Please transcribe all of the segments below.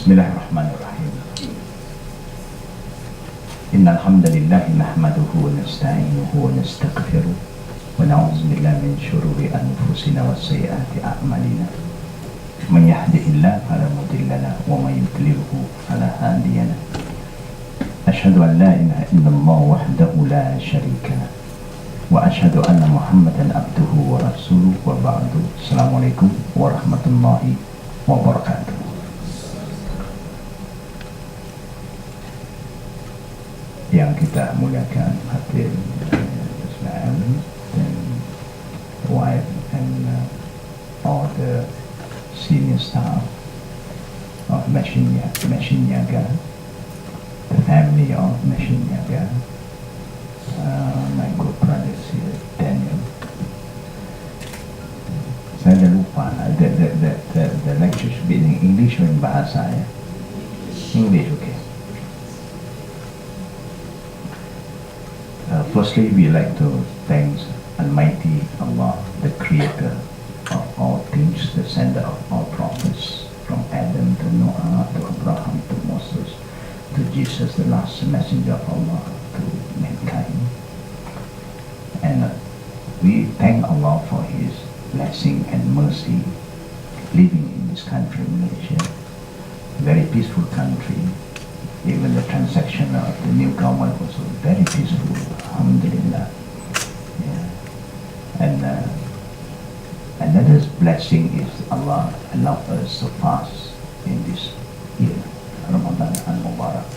Bismillahirrahmanirrahim. Innal hamdalillah nahmaduhu wa nasta'inuhu wa nastaghfiruh wa na'udzu billahi min shururi anfusina wa sayyiati a'malina. Man yahdihillahu fala mudilla lahu wa man yudlilhu fala hadiya lahu. Asyhadu an la ilaha illallah wahdahu la syarika lahu wa asyhadu anna Muhammadan abduhu wa rasuluhu wa ba'du. Assalamualaikum warahmatullahi wabarakatuh. Yang kita muliakan hadirin Islam dan wife and all the senior staff of Machine Yaga, the family of Machine Yaga, my good brothers here, Daniel. Saya dah lupa, the lecture should be in English or in Bahasa ya? English, okay. Firstly, we like to thank Almighty Allah, the creator of all things, the sender of all prophets, from Adam to Noah to Abraham to Moses to Jesus, the last messenger of Allah to mankind. And we thank Allah for His blessing and mercy living in this country, Malaysia, very peaceful country. Even the transaction of the new government was very peaceful, alhamdulillah. Yeah. And another blessing is Allah allowed us to fast in this year, Ramadan al-Mubarak.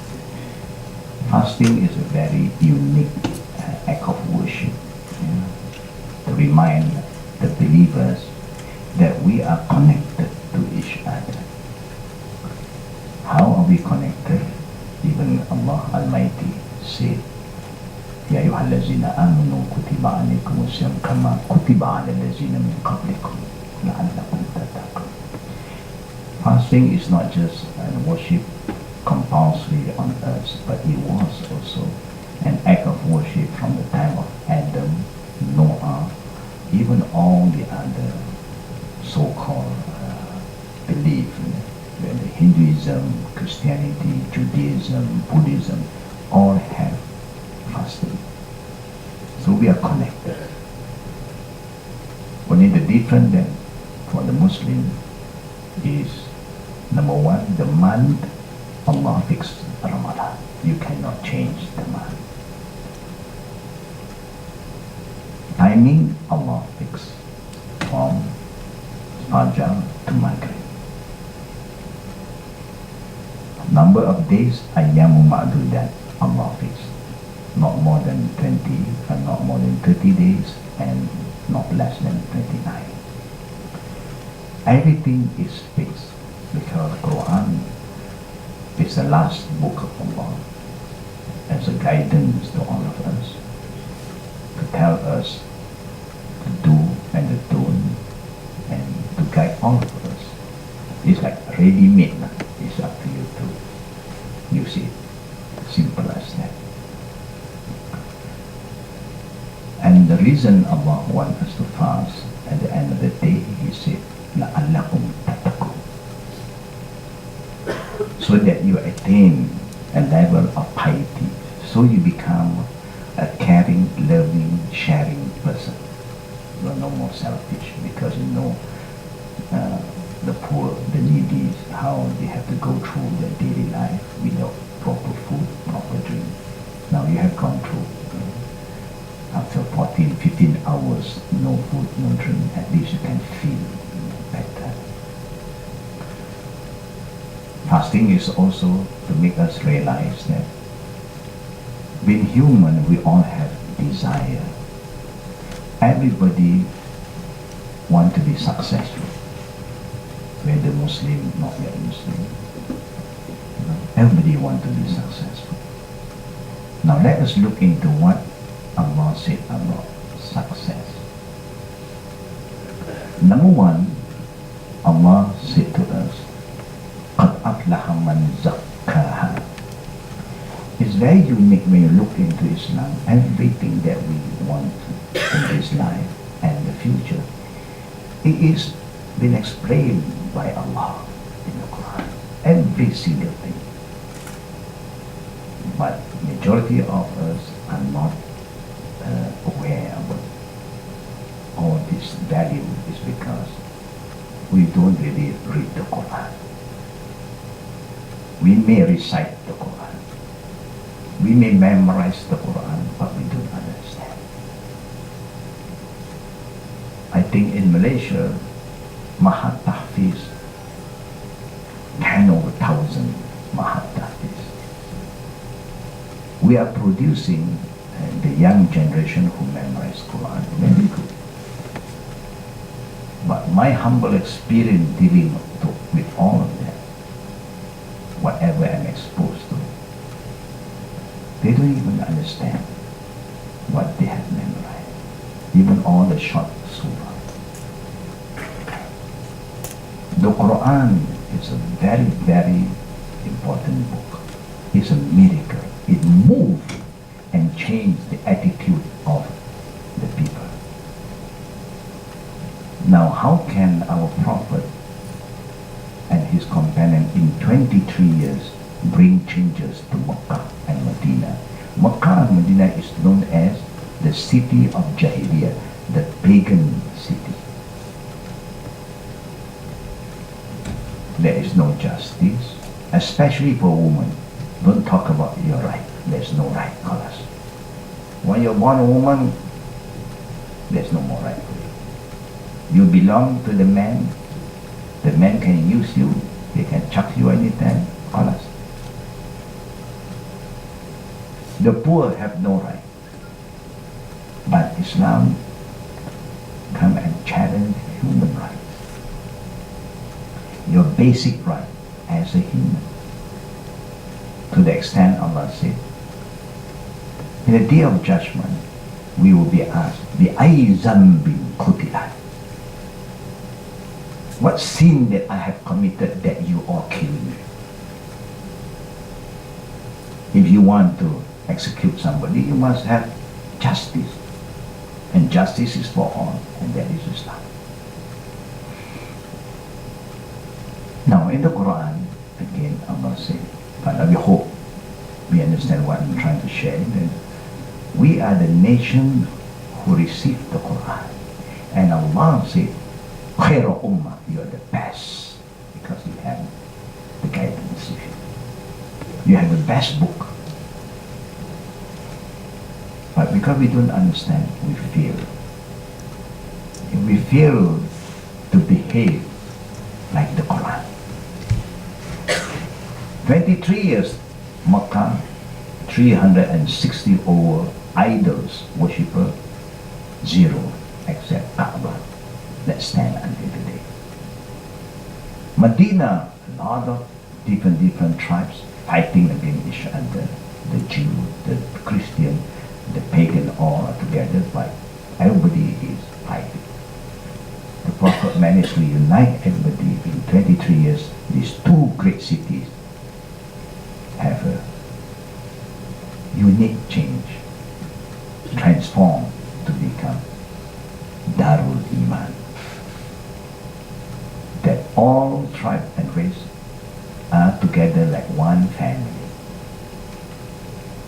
Fasting is a very unique act of worship, to remind the believers that we are connected to each other. How are we connected? Even Allah Almighty said, Ya ayyuhallazina amanu kutiba alaykumus siyam kama kutiba alal ladzina min qablikum la'allakum tattaqun. Fasting is not just a worship compulsory on us, but it was also an act of worship from the time of Adam, Noah, even all the other so-called belief. Hinduism, Christianity, Judaism, Buddhism, all have fasting. So we are connected. Only the difference then for the Muslim is, number one, the month Allah fixed Ramadan. You cannot change the month. Timing Allah fixed from Fajr to Maghrib. Number of days, ayyamu ma'dudat, Allah fixed. Not more than 20, not more than 30 days, and not less than 29. Everything is fixed because Quran is the last book of Allah as a guidance to all of us, to tell us to do and to don't, and to guide all of us. It's like ready-made. It's up to you to use it. Simple as that. And the reason Allah wants us to fast at the end of the day, He said, لَعَلَّكُمْ تَتَّقُونَ, so that you attain a level of piety, so you become a caring, loving, sharing person. You are no more selfish because you know the poor, the needy, how they have to go through their daily life without proper food, proper drink. Now you have gone through. After 14, 15 hours, no food, no drink, at least you can feel better. Fasting is also to make us realize that being human, we all have desire. Everybody want to be successful. Whether Muslim, not yet Muslim. Everybody wants to be successful. Now let us look into what Allah said about success. Number one, Allah said to us, قَدْ أَفْلَحَ مَنْ زَكَّاهَا. It's very unique when you look into Islam. Everything that we want in this life and the future, it is been explained by Allah in the Quran. every single thing. But majority of us are not aware about all this value is because we don't really read the Quran. We may recite the Quran. We may memorize the Quran, but we don't understand. I think in Malaysia, Mahat Tahfiz, 10 over 1,000 Mahat Tahfiz. We are producing the young generation who memorize Quran. Very good. But my humble experience dealing with all of them, whatever I'm exposed to, they don't even understand what they have memorized. Even all the short surah. The Quran is a very, very important book. It's a miracle. It moved and changed the attitude of the people. Now, how can our Prophet and his companion in 23 years bring changes to Mecca and Medina? Mecca and Medina is known as the city of Jahiliyyah, the pagan city. There is no justice, especially for women. Don't talk about your right. There's no right, colors. When you're born a woman, there's no more right for you. You belong to the man. The man can use you. They can chuck you anytime, colors. The poor have no right. But Islam come and challenge human rights. Your basic right as a human. To the extent Allah said, in the day of judgment, we will be asked, بِأَيِّ ذَنْبٍ قُتِلَتْ? What sin that I have committed that you all kill me? If you want to execute somebody, you must have justice. And justice is for all, and that is Islam. Now, in the Quran, again, Allah said, but we hope we understand what I'm trying to share. That we are the nation who received the Quran. And Allah said, Khaira Ummah, you are the best because you have the guidance. You have the best book. But because we don't understand, we fail. If we fail to behave like the Quran. 23 years, Makkah, 360 over idols, worshipper, zero, except Kaaba, that stand until today. Medina, a lot of different tribes fighting against each other. The Jew, the Christian, the pagan, all are together, but everybody is fighting. The Prophet managed to unite everybody in 23 years. These two great cities have a unique change, transform to become Darul Iman. That all tribe and race are together like one family.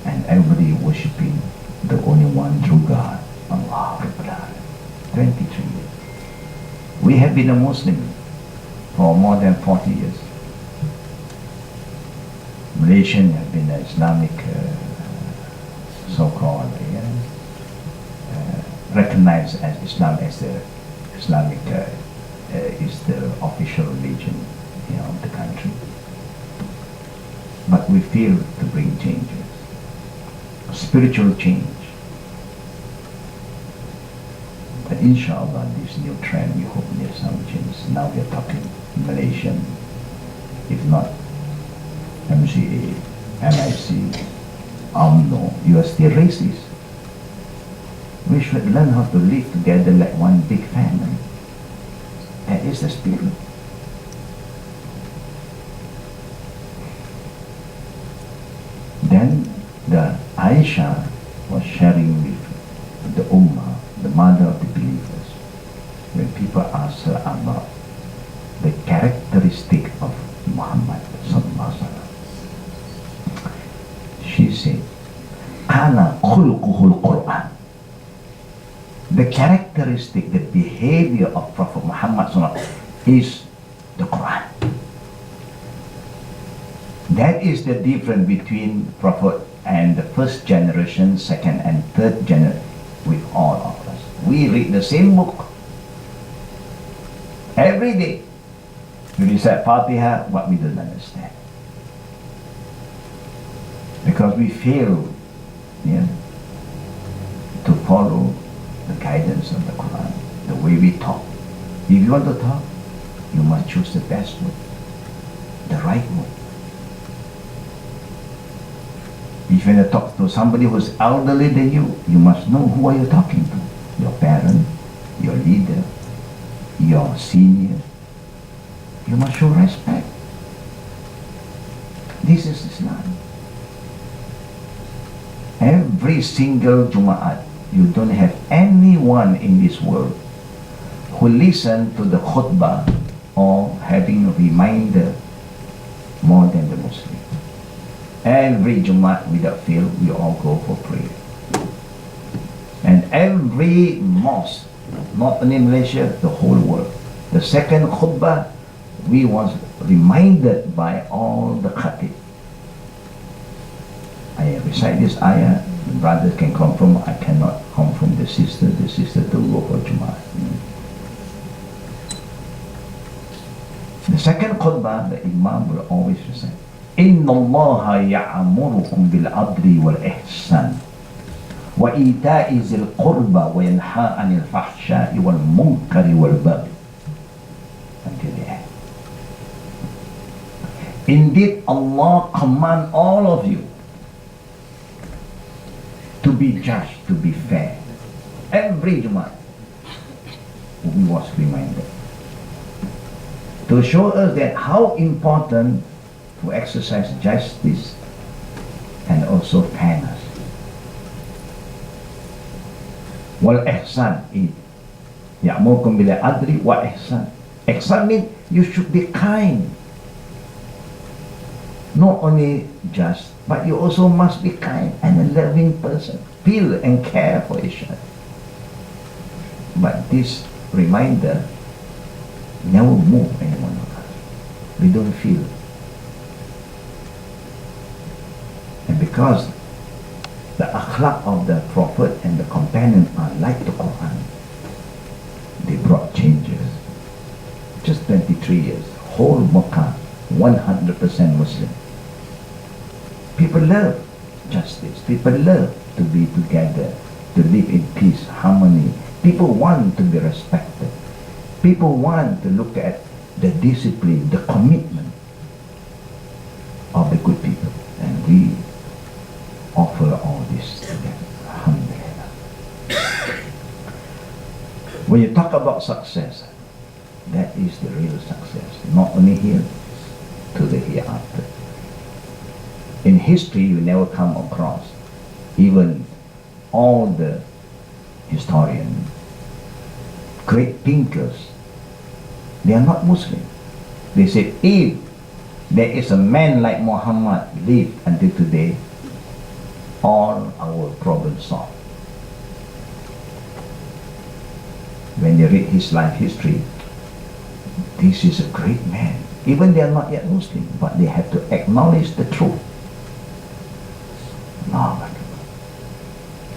And everybody worshipping the only one true God, Allah Rabbul Alamin. 23 years. We have been a Muslim for more than 40 years. Malaysian have been an Islamic so-called recognized as Islam as the Islamic is the official religion of the country. But we fail to bring changes, spiritual change. But inshallah, this new trend, we hope there's some change. Now we're talking Malaysian, if not MCA, MIC, UMNO, you are still racist. We should learn how to live together like one big family. That is the spirit. Then the Aisha was sharing with the Ummah, the mother of the believers, when people ask her about the characteristic of Muhammad sallallahu alaihi wasallam. She said, "Kana khuluquhul Quran." The characteristic, the behavior of Prophet Muhammad sallallahu alaihi wasallam is the Quran. That is the difference between Prophet and the first generation, second and third generation, with all of us. We read the same book every day. We recite Fatiha, but we don't understand. Because we fail, to follow the guidance of the Quran, the way we talk. If you want to talk, you must choose the best word, the right word. If you want to talk to somebody who's elderly than you, you must know who are you talking to. Your parent, your leader, your senior. You must show respect. This is Islam. Every single Jum'at, you don't have anyone in this world who listen to the khutbah or having a reminder more than the Muslim. Every Jumat without fail, we all go for prayer. And every mosque, not only Malaysia, the whole world. The second khutbah, we was reminded by all the khatib. I recite this ayah, the brothers can confirm, I cannot confirm the sister to go for Jumat. The second khutbah, the Imam will always recite, Inna Allah ya'amurukum bil adli wal ihsan wa ita'i zil qurba wa yanha anil fahsya'i wal munkari wal baghi. Until the end. Indeed, Allah command all of you to be just, to be fair. Every Jumat, we was reminded to show us that how important to exercise justice and also fairness. Wal ihsan, ya'murukum bil adli wa ihsan. Ihsan means you should be kind. Not only just, but you also must be kind and a loving person. Feel and care for each other. But this reminder never move anyone of us. We don't feel. And because the akhlaq of the Prophet and the companion are like the Quran, they brought changes. Just 23 years, whole Makkah, 100% Muslim. People love justice. People love to be together, to live in peace, harmony. People want to be respected. People want to look at the discipline, the commitment of the good people. And we offer all this to them. Alhamdulillah. When you talk about success, that is the real success. Not only here, to the hereafter. In history, you never come across, even all the historians, great thinkers, they are not Muslim. They said, if there is a man like Muhammad lived until today, all our problems solved. When they read his life history, this is a great man. Even they are not yet Muslim, but they have to acknowledge the truth. No,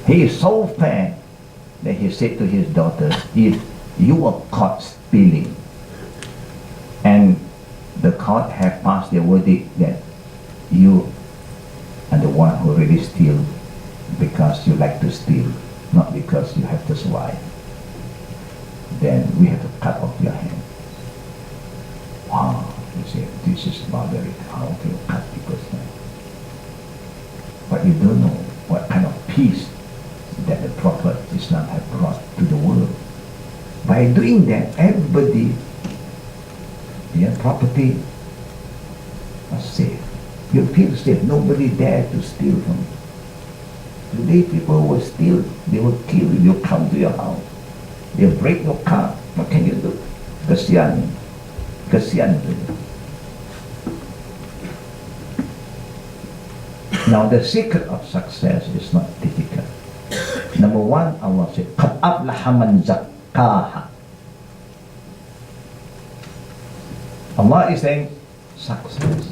he is so fair that he said to his daughter, if you are caught stealing and the court have passed their verdict that you are the one who really steal because you like to steal, not because you have to survive, then we have to cut off your hand. Wow, you say, this is barbaric. How to cut people's hand? But you don't know what kind of peace that the Prophet Islam had brought to the world. By doing that, everybody, their property was safe. You feel safe. Nobody dare to steal from you. Today people will steal, they will kill you. You come to your house, they'll break your car. What can you do? Kasihan to you. Now the secret of success is not difficult. Number one, Allah said, قَدْ أَفْلَحَ مَنْ زَكَّاهَا. Allah is saying, success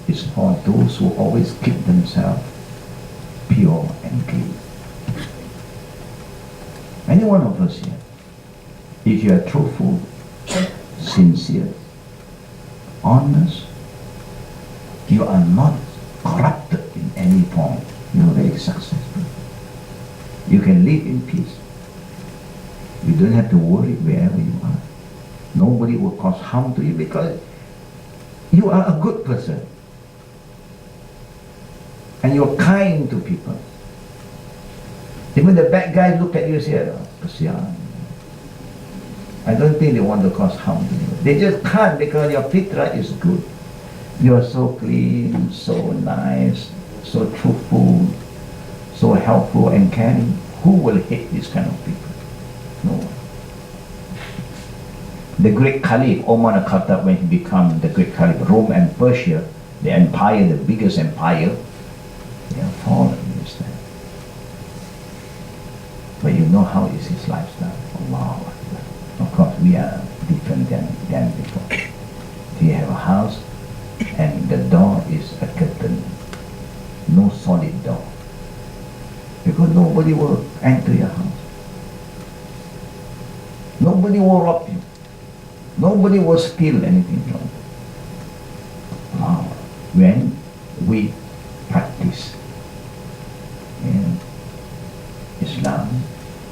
is for those who always keep themselves pure and clean. Any one of us here, if you are truthful, sincere, honest, you are not corrupted in any form, you are very successful. You can live in peace. You don't have to worry wherever you are. Nobody will cause harm to you because you are a good person. And you're kind to people. Even the bad guys look at you and say, oh, kasihan. I don't think they want to cause harm to you. They just can't because your fitra is good. You're so clean, so nice, so truthful, so helpful and caring. Who will hate this kind of people? No one. The great Caliph, Omar al-Khattab, when he became the great Caliph, Rome and Persia, the empire, the biggest empire, they are fallen in this time. But you know how is his lifestyle. Allah. Of course, we are different than before. We have a house, and the door is a curtain, no solid door. Because nobody will enter your house. Nobody will rob you. Nobody will steal anything from you. Wow. When we practice Islam,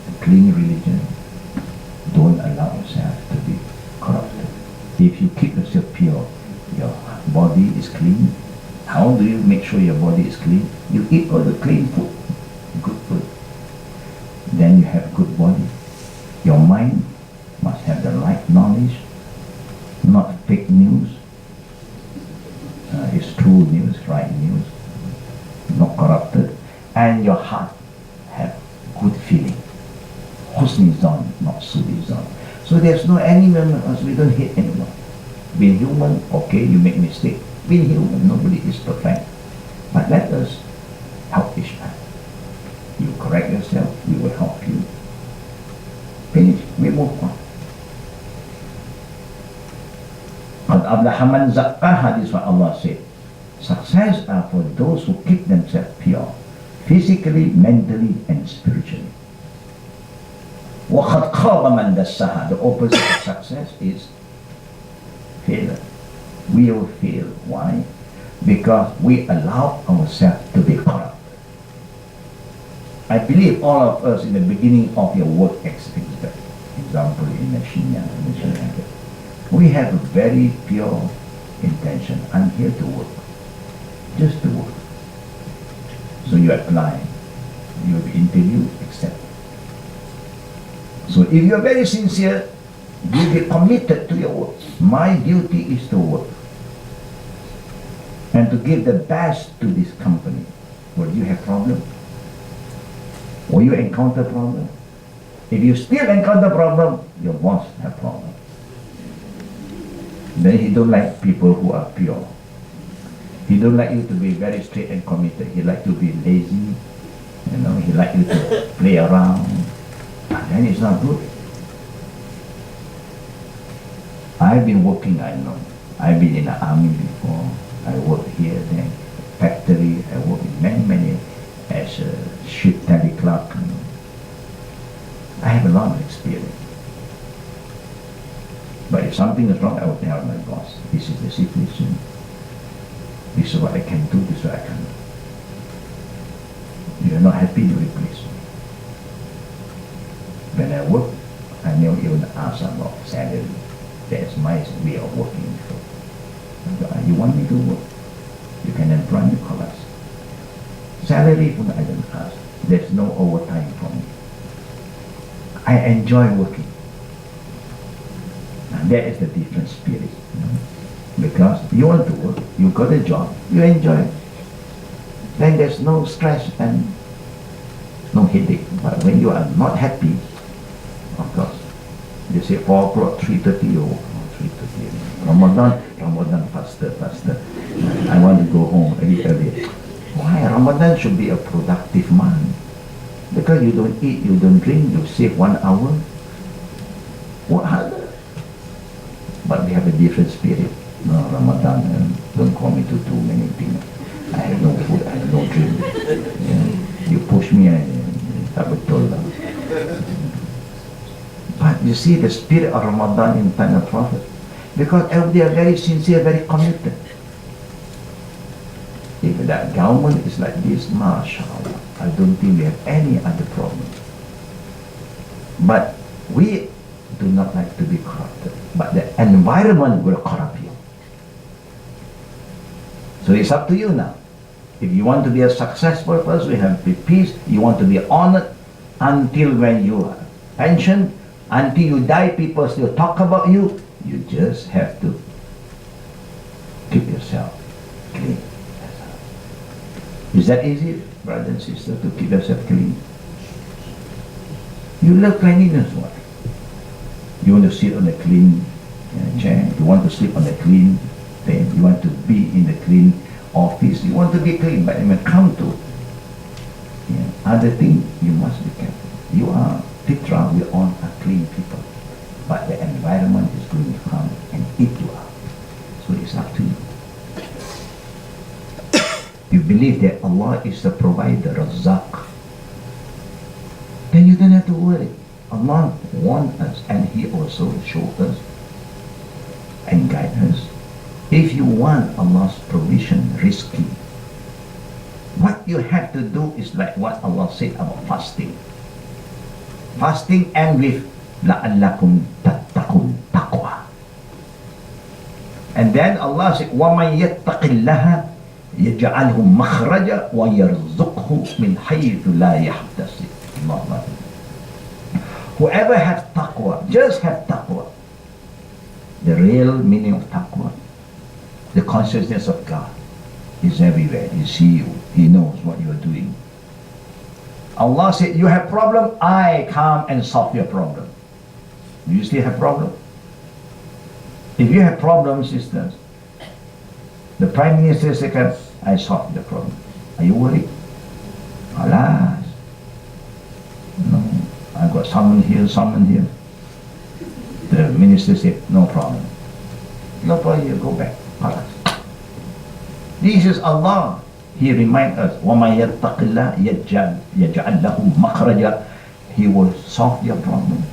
a clean religion, don't allow yourself to be corrupted. If you keep yourself pure, your body is clean. How do you make sure your body is clean? You eat all the clean food, good food. Then you have good body. Your mind must have the right knowledge, not fake news. It's true news, right news, not corrupted. And your heart have good feeling. Husni zan, not sudi zan. So there's no animal else. We don't hate anyone. Being human, okay, you make mistake. Being human, nobody is perfect. But let us help each other. You correct yourself, we will help you. Finish, we move on. قَدْ أَفْلَحَ مَنْ زَكَّاهَا. This is what Allah said. Success are for those who keep themselves pure, physically, mentally, and spiritually. وَقَدْ خَابَ مَنْ دَسَّاهَا. The opposite of success is failure. We will fail. Why? Because we allow ourselves to be corrupt. I believe all of us in the beginning of your work experience, example in the Shinya, we have a very pure intention. I'm here to work. Just to work. So you apply. You will be interviewed, accepted. So if you are very sincere, you be committed to your work. My duty is to work and to give the best to this company. Will you have problem? Will you encounter problem? If you still encounter problem, your boss have problem. Then he don't like people who are pure. He don't like you to be very straight and committed. He like to be lazy. He like you to play around. And then it's not good. I've been working, I know. I've been in the army before. I worked here, then factory. I worked in many as a ship tally clerk. I have a lot of experience. But if something is wrong, I will tell my boss, this is the situation. This is what I can do, this is what I can do. You are not happy, you replace me. When I work, I never even ask about salary. That's my way of working before. You want me to work? You can employ me, call us. Salary, I don't ask. There's no overtime for me. I enjoy working. And that is the different spirit. Because you want to work, you got a job, you enjoy it. Then there's no stress and no headache. But when you are not happy, of course, you say 4 o'clock, 3:30, oh, 3:30. Ramadan, faster. I want to go home a bit earlier. Why? Ramadan should be a productive month. Because you don't eat, you don't drink, you save 1 hour. What other? But we have a different spirit. No, Ramadan, don't call me to do many things. I have no food, I have no drink. You push me, tak betul lah. But you see the spirit of Ramadan in time of Prophet. Because they are very sincere, very committed. If that government is like this, mashallah, I don't think we have any other problem. But we do not like to be corrupted. But the environment will corrupt you. So it's up to you now. If you want to be a successful person, you have to be peace, you want to be honored, until when you are pensioned, until you die, people still talk about you, you just have to keep yourself clean. Is that easy, brother and sister, to keep yourself clean? You love cleanliness, what? You want to sit on a clean chair, you want to sleep on a clean thing, you want to be in a clean office, you want to be clean, but when it comes to other things, you must be careful. You are Fitra, we all are clean people, but the environment is going to come and eat you up. So it's up to you. You believe that Allah is the provider, Razzaq, then you don't have to worry. Allah wants us, and He also shows us and guides us. If you want Allah's provision risky, what you have to do is like what Allah said about fasting. Fasting ends with لَعَلَّكُمْ تَتَّقُونَ, taqwa. And then Allah said, وَمَنْ يَتَّقِ اللَّهَ يَجْعَلْهُ مَخْرَجًا وَيَرْزُقْهُ مِنْ حَيْثُ لَا يَحْتَسِبُ. Whoever has taqwa, just have taqwa. The real meaning of taqwa, the consciousness of God, is everywhere. He sees you, He knows what you are doing. Allah said, you have problem, I come and solve your problem. Do you still have problem? If you have problems, sisters, the Prime Minister said, I solved the problem. Are you worried? Alas. No, I got someone here. The minister said, no problem. No problem, you go back. Alas. This is Allah. He reminds us, وَمَنْ يَتَّقِ اللَّهَ يَجْعَلْ لَهُ مَخْرَجًا. He will solve your problem.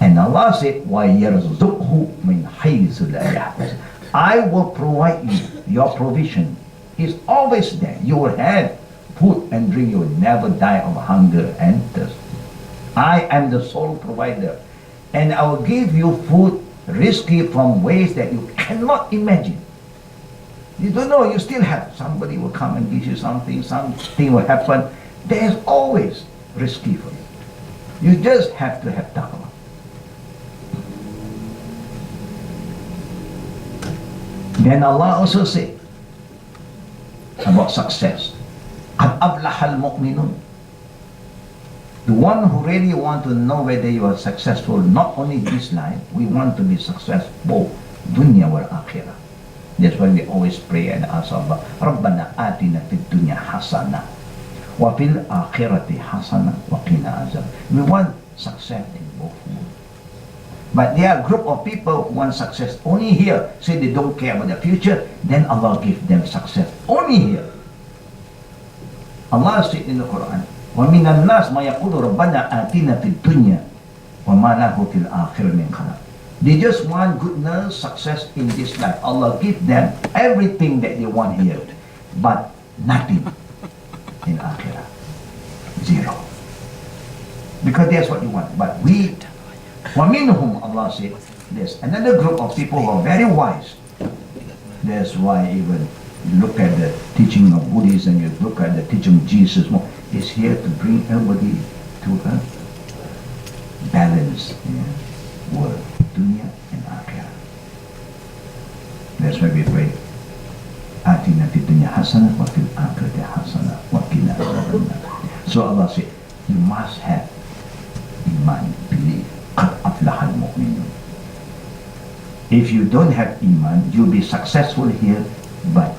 And Allah said, وَيَرْزُقْهُ مِنْ حَيْثُ لَا يَحْتَسِبُ. I will provide you. Your provision is always there. You will have food and drink. You will never die of hunger and thirst. I am the sole provider. And I will give you food risky from ways that you cannot imagine. You don't know, you still have. Somebody will come and give you something will happen. There's always risky for you. You just have to have taqwa. Then Allah also said about success. قَدْ أَفْلَحَ الْمُؤْمِنُونَ. The one who really want to know whether you are successful, not only this life, we want to be successful, dunya wal akhirah. That's why we always pray and ask Allah, رَبَّنَا آتِنَا فِي الدُّنْيَا حَسَنَةً وَفِي الْآخِرَةِ حَسَنَةً وَقِنَا عَذَابَ. We want success in both worlds. But there are a group of people who want success only here, say they don't care about the future, then Allah gives them success only here. Allah said in the Quran, وَمِنَ النَّاسِ مَا يَقُولُ رَبَّنَا آتِنَا فِي الدُّنْيَا وَمَا لَهُ فِي الْآخِرَةِ مِنْ خَلَقٍ. They just want goodness, success in this life. Allah give them everything that they want here, but nothing in Akhirah. Zero. Because that's what you want. But we, وَمِنْهُمْ, Allah said, there's another group of people who are very wise. That's why even you look at the teaching of Buddhism, you look at the teaching of Jesus, it's here to bring everybody to a balanced world. Dunya and akhirah. That's why we pray, Atina fid dunya hasanah wa fil akhirati hasanah wa qina adzabannar. So Allah said, you must have iman, belief. Qad aflaha al-mu'minun. If you don't have iman, you'll be successful here, but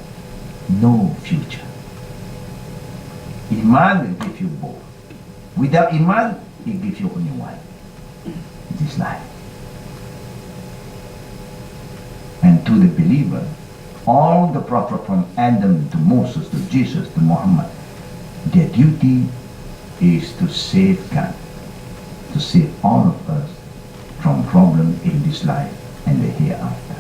no future. Iman will give you both. Without Iman, it gives you only one. This life. And to the believer, all the prophets from Adam to Moses to Jesus to Muhammad, their duty is to safeguard, to save all of us from problems in this life and the hereafter.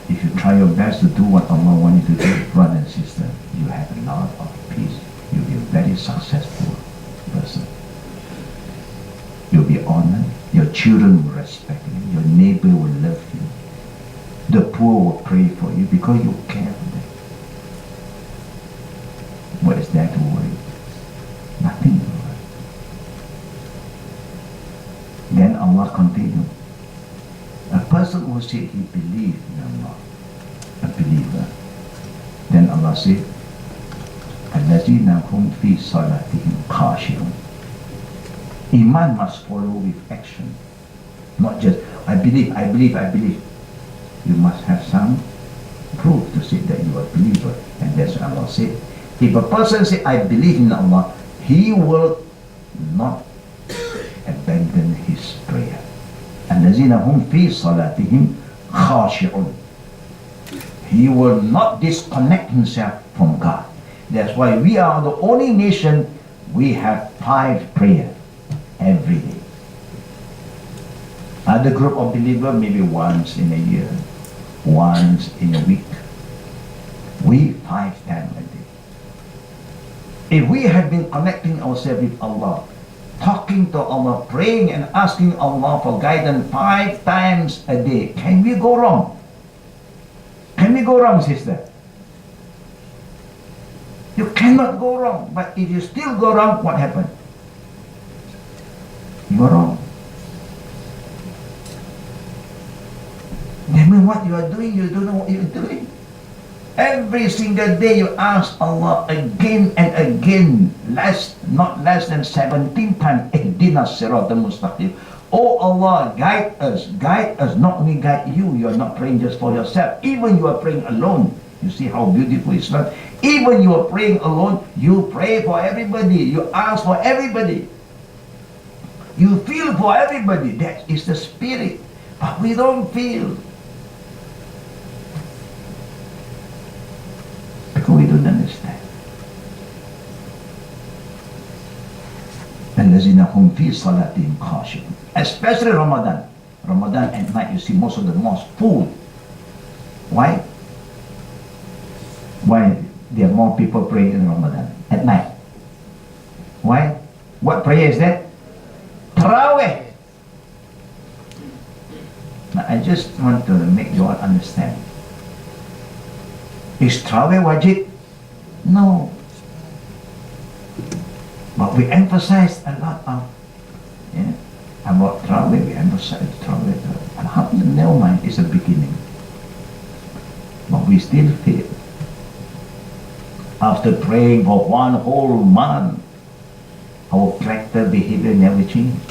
If you try your best to do what Allah wants you to do, brother and sister, you have a lot of peace. You'll be a very successful person. You'll be honored. Your children will respect you. Your neighbor will love you. The poor will pray for you because you care for them. What is there to worry? Nothing to worry. Then Allah continued. A person who said he believed in Allah, a believer, then Allah said, الَّذِينَ هُمْ فِي صَلَاتِهِمْ خَاشِعُونَ. Iman must follow with action. Not just, I believe. You must have some proof to say that you are a believer. And that's what Allah said. If a person says, I believe in Allah, he will not abandon his prayer. الَّذِينَ هُمْ فِي صَلَاتِهِمْ خَاشِعُونَ. He will not disconnect himself from God. That's why we are the only nation, we have 5 prayers every day. Other group of believers maybe once in a year, once in a week. We 5 times a day. If we have been connecting ourselves with Allah, talking to Allah, praying and asking Allah for guidance 5 times a day, can we go wrong? Can we go wrong, sister? You cannot go wrong. But if you still go wrong, what happened? You are wrong. That means what you are doing, you don't know what you are doing. Every single day you ask Allah again and again, not less than 17 times, Ihdina Siratal Mustaqim. Oh Allah, guide us, not only guide you, you are not praying just for yourself, even you are praying alone. You see how beautiful Islam. Even you are praying alone, you pray for everybody, you ask for everybody. You feel for everybody, that is the spirit. But we don't feel. Because we don't understand. الَّذِينَ هُمْ فِي صَلَاتِهِمْ خَاشِعُونَ. Especially Ramadan. Ramadan at night, you see most of the mosques full. Why? Why there are more people praying in Ramadan at night? Why? What prayer is that? Tarawih. Now I just want to make you all understand. Is Tarawih wajib? No. But we emphasize a lot of about Tarawih. We emphasize Tarawih. Alhamdulillah, never mind, it's a beginning. But we still fail. After praying for 1 whole month, our character, behavior never changed.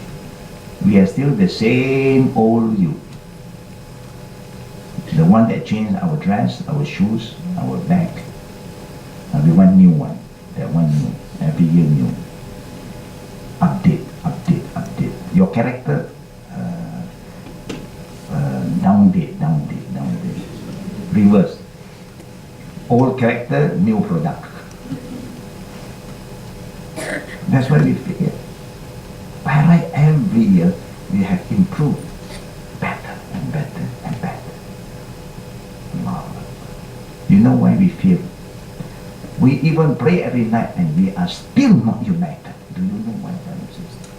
We are still the same old you. The one that changed our dress, our shoes, our bag. And we want new one. That one new. Every year new. Update. Your character, downdate. Reverse. Old character, new product. That's why we feel. By right, every year we have improved better and better and better. You know why we feel? We even pray every night and we are still not united. Do you know why, brothers and sisters?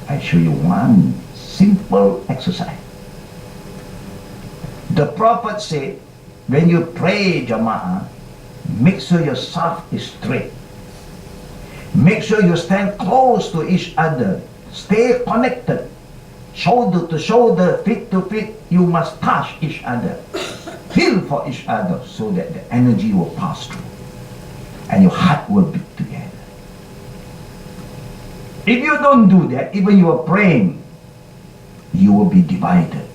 I show you one simple exercise. The Prophet said, when you pray Jama'ah, make sure your saf is straight. Make sure you stand close to each other. Stay connected. Shoulder to shoulder, feet to feet. You must touch each other. Feel for each other so that the energy will pass through. And your heart will beat together. If you don't do that, even you are praying, you will be divided.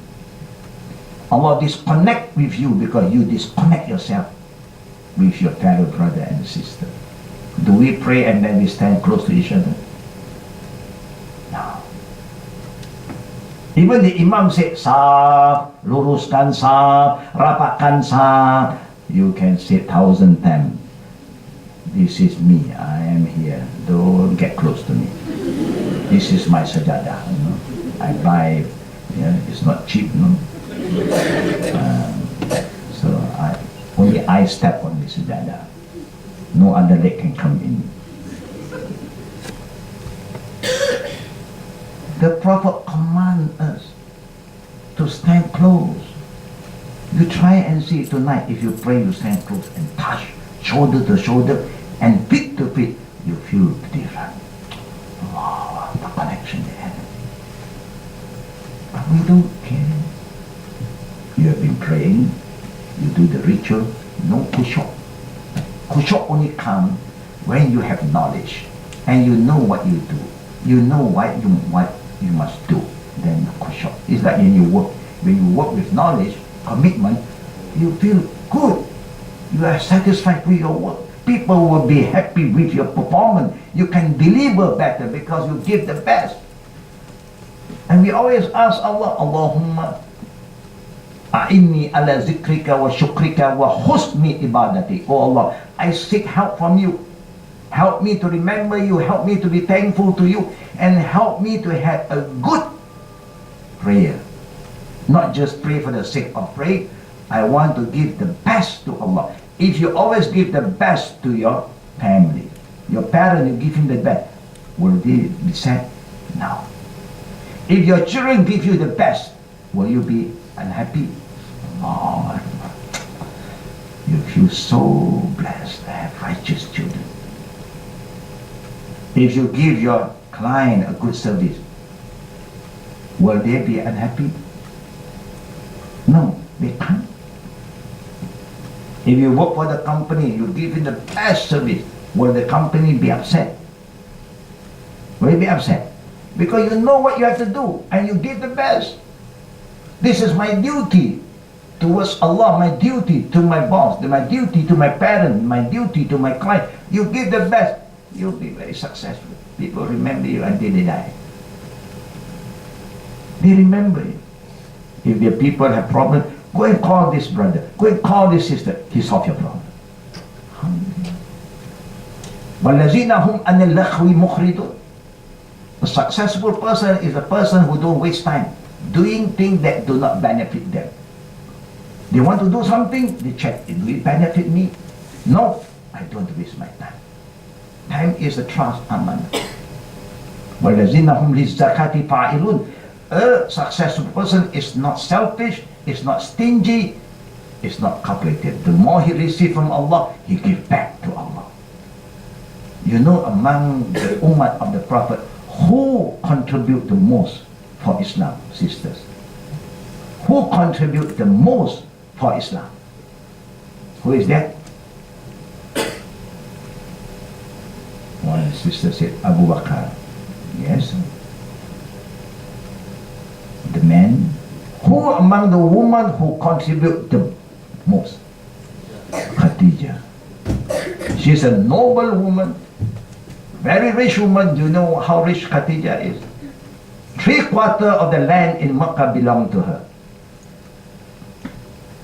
Allah disconnect with you because you disconnect yourself with your fellow brother and sister. Do we pray and then we stand close to each other? No. Even the Imam said, saf, luruskan saf, rapatkan saf. You can say 1,000 times. This is me, I am here. Don't get close to me. This is my sajadah. You know? I buy, it's not cheap, no? So only I step on the sajadah. No other leg can come in. The Prophet commands us to stand close. You try and see tonight, if you pray, you stand close and touch shoulder to shoulder and feet to feet, you feel different. Wow, the connection there. But we don't care. You have been praying, you do the ritual, no khusyuk. Khusyuk only comes when you have knowledge and you know what you do. You know what you must do. Then the khusyuk. It's like when you work with knowledge, commitment, you feel good. You are satisfied with your work. People will be happy with your performance. You can deliver better because you give the best. And we always ask Allah, Allahumma a'inni ala zikrika wa shukrika wa husni ibadati. Oh Allah, I seek help from you. Help me to remember you, help me to be thankful to you, and help me to have a good prayer. Not just pray for the sake of prayer. I want to give the best to Allah. If you always give the best to your family, your parent, you give him the best, will they be sad? No. If your children give you the best, will you be unhappy? Oh, you feel so blessed to have righteous children. If you give your client a good service, will they be unhappy? No, they can't. If you work for the company, you give him the best service, will the company be upset? Will be upset? Because you know what you have to do and you give the best. This is my duty towards Allah, my duty to my boss, my duty to my parent, my duty to my client. You give the best, you'll be very successful. People remember you until they die. They remember you. If the people have problems, go and call this brother, go and call this sister, he solve your problem. وَالَّذِينَ هُمْ أَنِ اللَّغْوِ مُخْرِدُونَ. A successful person is a person who don't waste time doing things that do not benefit them. They want to do something, they check, will it benefit me? No, I don't waste my time. Time is a trust aman. وَالَّذِينَ هُمْ لِلزَّكَاةِ فَاعِلُونَ. A successful person is not selfish, is not stingy, is not calculated. The more he receives from Allah, he gives back to Allah. You know, among the ummah of the Prophet, who contribute the most for Islam, sisters? Who contribute the most for Islam? Who is that? One sister said, Abu Bakr. Yes. The man. Who among the women who contribute the most? Khadija. She's a noble woman, very rich woman. Do you know how rich Khadija is? 3/4 of the land in Makkah belonged to her.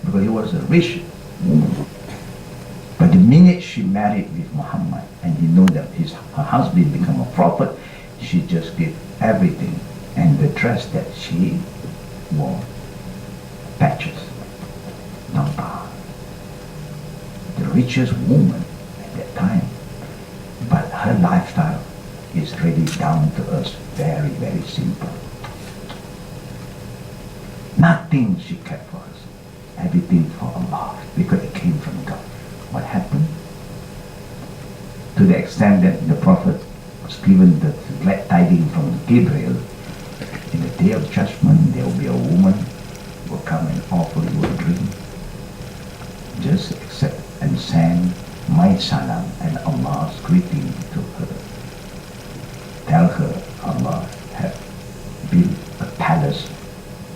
Because he was a rich woman. But the minute she married with Muhammad and he knew that her husband become a prophet, she just gave everything. And the dress that she wore, patches, Nampa, the richest woman at that time. But her lifestyle is really down to earth, very, very simple. Nothing she kept for us, everything for Allah, because it came from God. What happened? To the extent that the Prophet was given the glad tidings from Gabriel, in the day of judgment, there will be a woman who will come and offer you a drink. Just accept and send my salam and Allah's greeting to her. Tell her Allah have built a palace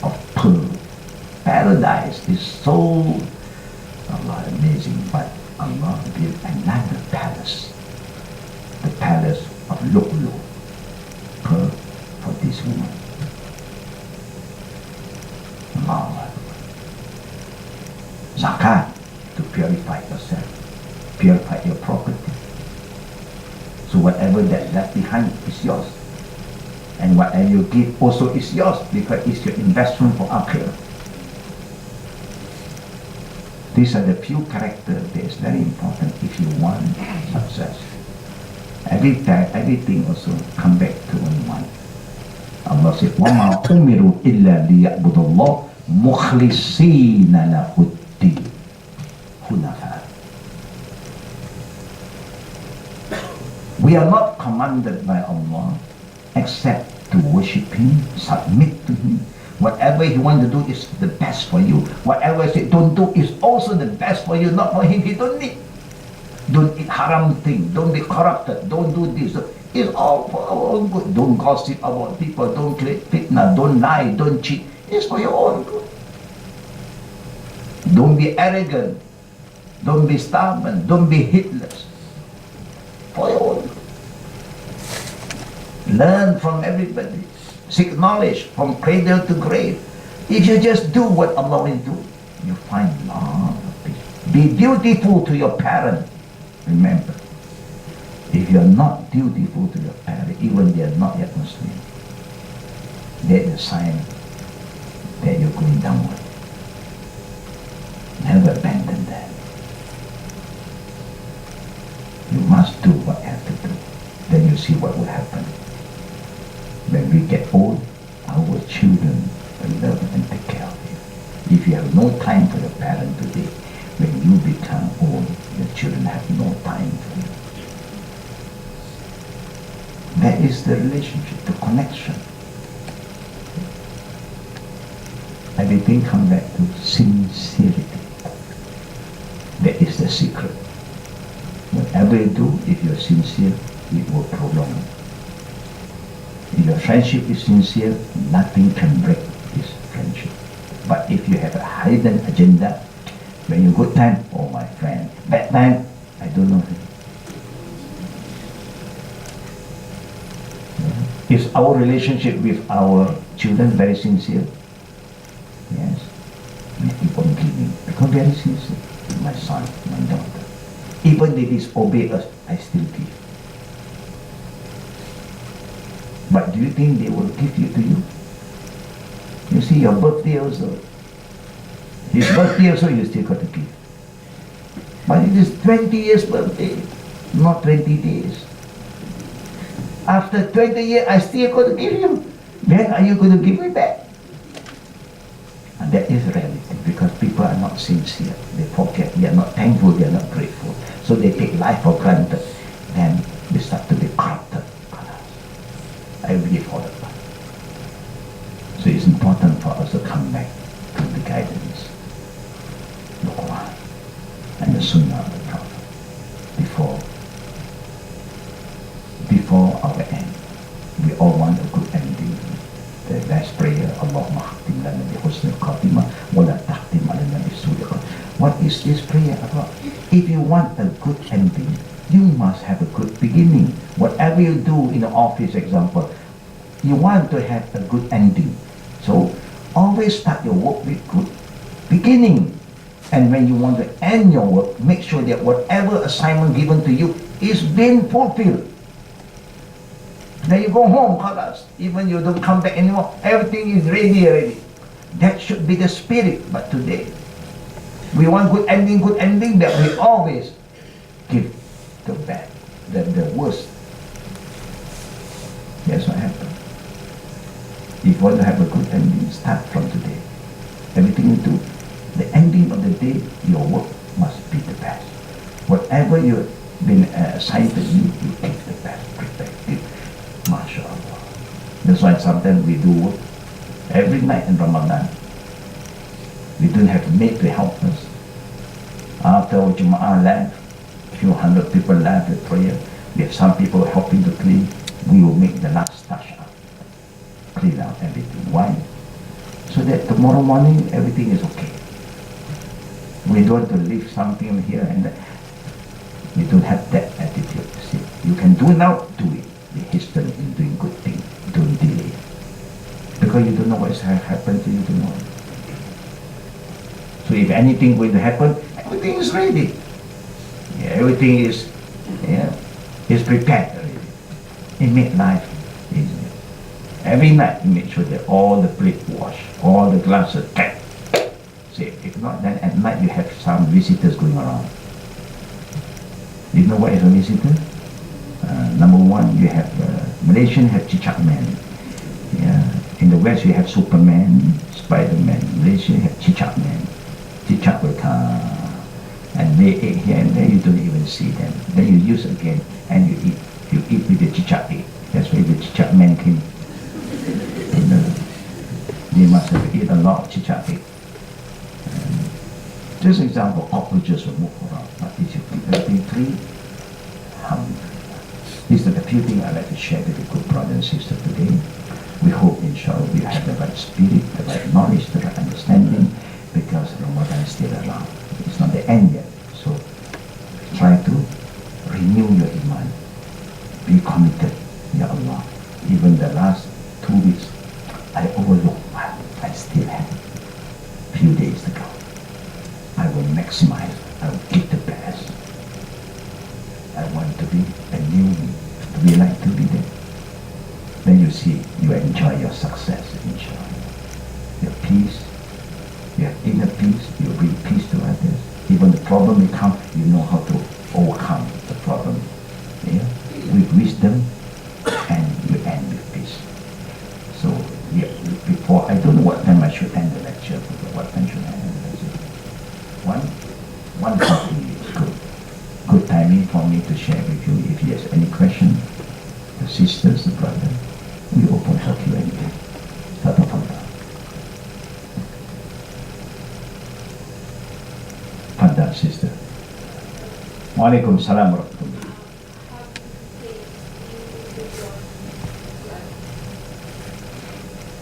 of pearl, paradise so Allah amazing, but Allah built another palace, the palace of Lu'lu, pearl, for this woman. Allah. Zakat, to purify yourself, purify your property. So whatever that left behind is yours. And whatever you give also is yours, because it's your investment for akhirah. These are the few characters that is very important if you want success. Everything also come back to only one. Allah said, وَمَا أُمِرُوا إِلَّا لِيَعْبُدُ اللَّهِ مُخْلِصِينَ لَهُ الدِّينَ حُنَفَاءَ. We are not commanded by Allah except to worship Him, submit to Him. Whatever He wants to do is the best for you. Whatever He said don't do is also the best for you, not for Him. He don't need. Don't eat haram thing. Don't be corrupted. Don't do this. It's all for our own good. Don't gossip about people. Don't create fitna. Don't lie. Don't cheat. It's for your own good. Don't be arrogant. Don't be stubborn. Don't be heedless. For your own good. Learn from everybody. Seek knowledge from cradle to grave. If you just do what Allah will do, you find a lot of peace. Be dutiful to your parent. Remember, if you are not dutiful to your parent, even they are not yet Muslim, that is a sign that you're going downward. Never abandon them. You must do what you have to do. Then you see what will happen. When we get old, our children will love and take care of you. If you have no time for your parent today, when you become old, your children have no time for you. That is the relationship, the connection. Everything comes back to sincerity. That is the secret. Whatever you do, if you're sincere, it will prolong. If your friendship is sincere, nothing can break this friendship. But if you have a hidden agenda, when you good time, oh my friend, bad time, I don't know him. Is our relationship with our children very sincere? Yes. We keep on giving, because very sincere. My son, my daughter. Even they disobey us, I still give. But do you think they will give it to you? You see, your birthday also. His birthday also, you still got to give. But it is 20 years birthday, not 20 days. After 20 years, I still got to give you. When are you going to give me back? And that is reality, because people are not sincere. They forget, they are not thankful, they are not grateful. So they take life for granted. Then they start to be corrupted. I believe all of that. So it's important for us to come back to the guidance, the Quran, and the Sunnah of the Prophet before our end. We all want a good ending. The best prayer, Allahumma khtim lana bi husnil khatimah wa la tahtim alana bi su'il khatimah. What is this prayer about? If you want a good ending, you must have a good beginning. Whatever you do in the office, example, you want to have a good ending. So always start your work with good beginning. And when you want to end your work, make sure that whatever assignment given to you is being fulfilled. Then you go home, khalas. Even you don't come back anymore, everything is ready already. That should be the spirit. But today, we want good ending, that we always give the bad, the worst. That's what happened. If you want to have a good ending, start from today. Everything you do, the ending of the day, your work must be the best. Whatever you've been assigned to you, you give the best, prepare, give. MashaAllah. That's why sometimes we do work every night in Ramadan. We don't have a maid to help us. After Jum'ah left, a few hundred people left with prayer, we have some people helping to clean. We will make the last touch up. Clean out everything. Why? So that tomorrow morning everything is okay. We don't want to leave something here and there. We don't have that attitude. See, you can do now, do it. Be hasten in doing good things. Don't delay. Because you don't know what is happened to you tomorrow. So if anything going to happen, everything is ready. Yeah, everything is prepared already. It makes life easier. Every night you make sure that all the plates washed, all the glasses kept. See, if not, then at night you have some visitors going around. You know what is a visitor? Number one, you have Malaysian have cicak man. Yeah. In the West you have Superman, Spider-Man. Malaysia have cicak man. Cicak will come and lay egg here and there. You don't even see them. Then you use again and you eat. You eat with the cicak egg. That's why the cicak man came. They must have eaten a lot of cicak egg. Just example, cockroaches will move around. But if you keep everything clean, these are the few things I'd like to share with the good brothers and sisters today. We hope, inshallah, we have the right spirit, the right knowledge, the right understanding, because Ramadan is still around. It's not the end yet. So try to renew your iman. Be committed, Ya Allah. Even the last 2 weeks, I overlooked, but I still have few days to go. I will maximize, I will give the best. I want to be a new me, to be like to be there. Then you see, you enjoy your success, inshallah. Your peace, you have inner peace, you bring peace to others. Even the problem may come, you know how to overcome the problem. Yeah? With wisdom, and you end with peace. So, yeah, before, I don't know what time I should end the lecture, what time should I end the lecture? 1:40 is good. Good timing for me to share with you. If you have any question, the sisters, the brother, we open for Q&A. Tafadhal. Tafadhal, sister. Walaikum salam wa rahmatullah.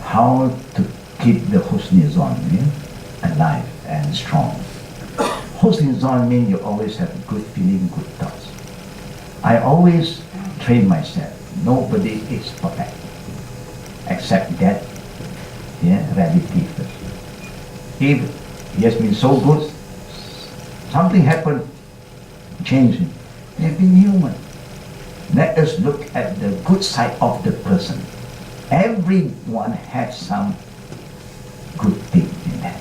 How to keep the Husni Zon alive and strong. Husni Zon means you always have good feeling, good thoughts. I always train myself. Nobody is perfect. Except that, reality first. If he has been so good, something happened, change him. They have been human. Let us look at the good side of the person. Everyone has some good thing in that.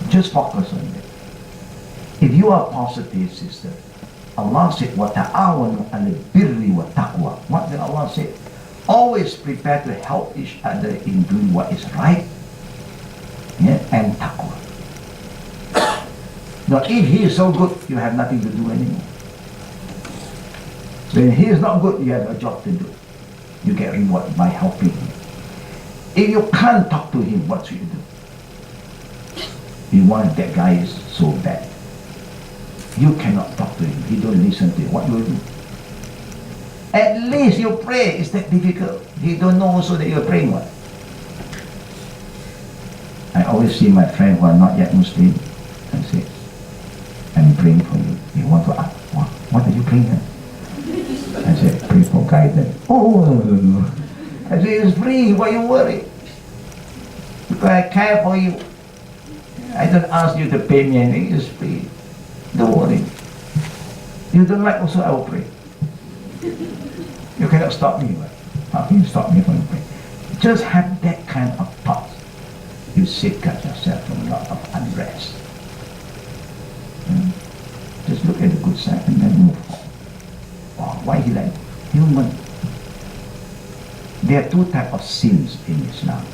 Just focus on that. If you are positive, sister, Allah said, وَتَعَاوَنُوا عَلَى الْبِرِّ وَالتَّقْوَى. What did Allah say? Always prepare to help each other in doing what is right, and taqwa. Now, if he is so good, you have nothing to do anymore. When he is not good, you have a job to do. You get rewarded by helping him. If you can't talk to him, what should you do? You want that guy is so bad. You cannot talk to him. He don't listen to you. What do you do? At least you pray. Is that difficult? He don't know also that you're praying what? I always see my friends who are not yet Muslim and say, I'm praying for you. You want to ask, what are you praying at? I say, pray for guidance. Oh, I say, it's free. Why you worry? Because I care for you. I don't ask you to pay me anything. It's free. Don't worry. You don't like also, I will pray. You cannot stop me. Right? How can you stop me from praying? Just have that kind of thought. You safeguard yourself from a lot of unrest. Just look at the good side and then move on. Wow, why he like human? There are two types of sins in Islam.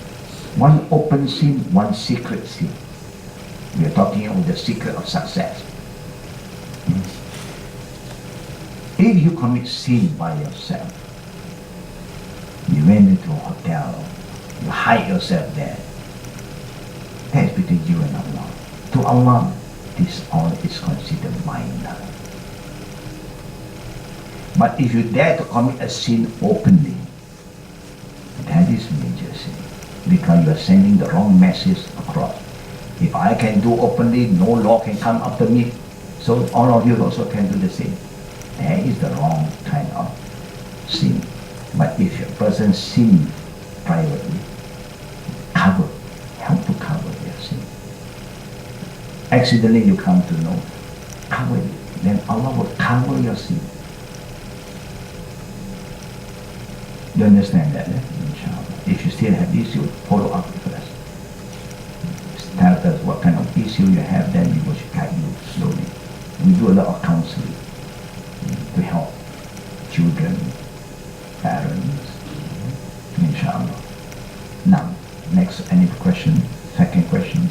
One open sin, one secret sin. We are talking about the secret of success. If you commit sin by yourself, you went into a hotel, you hide yourself there, that's between you and Allah. To Allah, this all is considered minor. But if you dare to commit a sin openly, that is major sin. Because you are sending the wrong message across. If I can do openly, no law can come after me. So all of you also can do the same. That is the wrong kind of sin. But if a person sin privately, help to cover their sin. Accidentally you come to know, cover it. Then Allah will cover your sin. You understand that? Inshallah. If you still have issue, follow up with us. Tell us what kind of issue you have, then we will guide you slowly. We do a lot of counseling to help children, parents, inshallah. Now, next, any question? Second question.